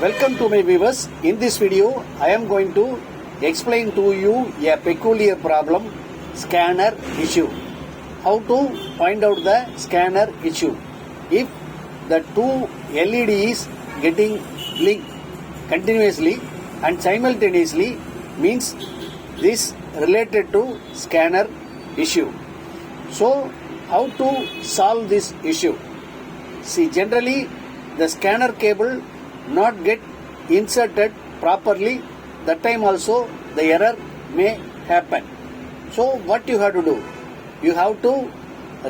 Welcome to my viewers. In this video, I am going to explain to you a peculiar problem, scanner issue. How to find out the scanner issue. If the two LEDs getting blink continuously and simultaneously means this related to scanner issue. So, how to solve this issue? See, generally the scanner cable not get inserted properly, that time also the error may happen. So what you have to do? You have to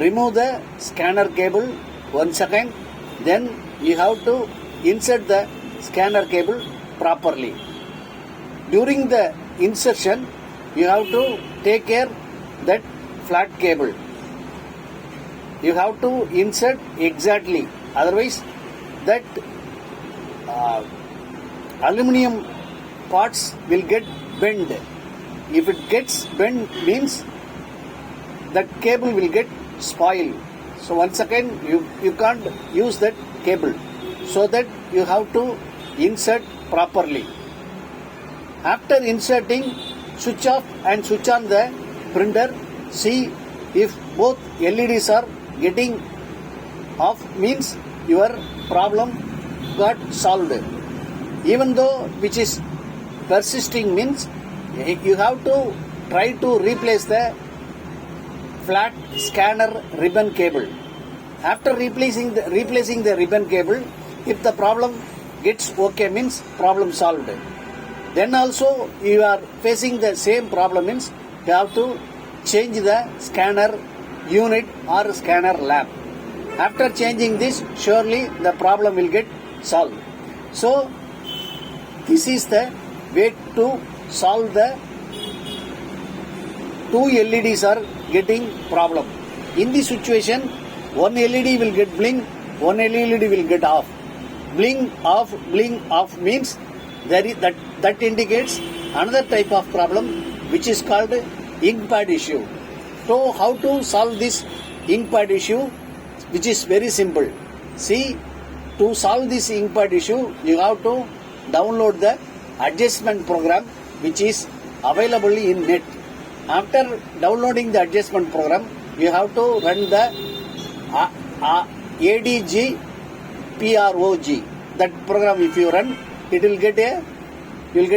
remove the scanner cable 1 second, then you have to insert the scanner cable properly. During the insertion, you have to take care that flat cable. You have to insert exactly, otherwise that aluminum parts will get bent. If it gets bent means that cable will get spoiled. So once again you can't use that cable. So that you have to insert properly. After inserting, switch off and switch on the printer. See if both LEDs are getting off means your problem got solved. Even though which is persisting means you have to try to replace the flat scanner ribbon cable. After replacing the ribbon cable, if the problem gets okay means problem solved. Then also you are facing the same problem means you have to change the scanner unit or scanner lamp. After changing this, surely the problem will get solved. So this is the way to solve the two LEDs are getting problem. In this situation, one LED will get blink, one LED will get off. Blink off means that indicates another type of problem which is called ink pad issue. So how to solve this ink pad issue, which is very simple. See, to solve this ink pad issue, you have to download the adjustment program which is available in net. After downloading the adjustment program, you have to run the ADG PROG. That program if you run, it will get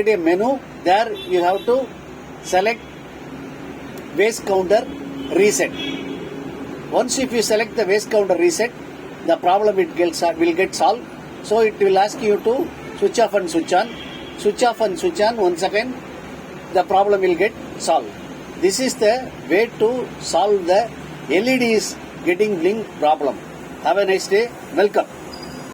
a menu. There you have to select waste counter reset. Once if you select the waste counter reset, the problem will get solved. So it will ask you to switch off and switch on. Switch off and switch on once again, the problem will get solved. This is the way to solve the LEDs getting blink problem. Have a nice day. Welcome.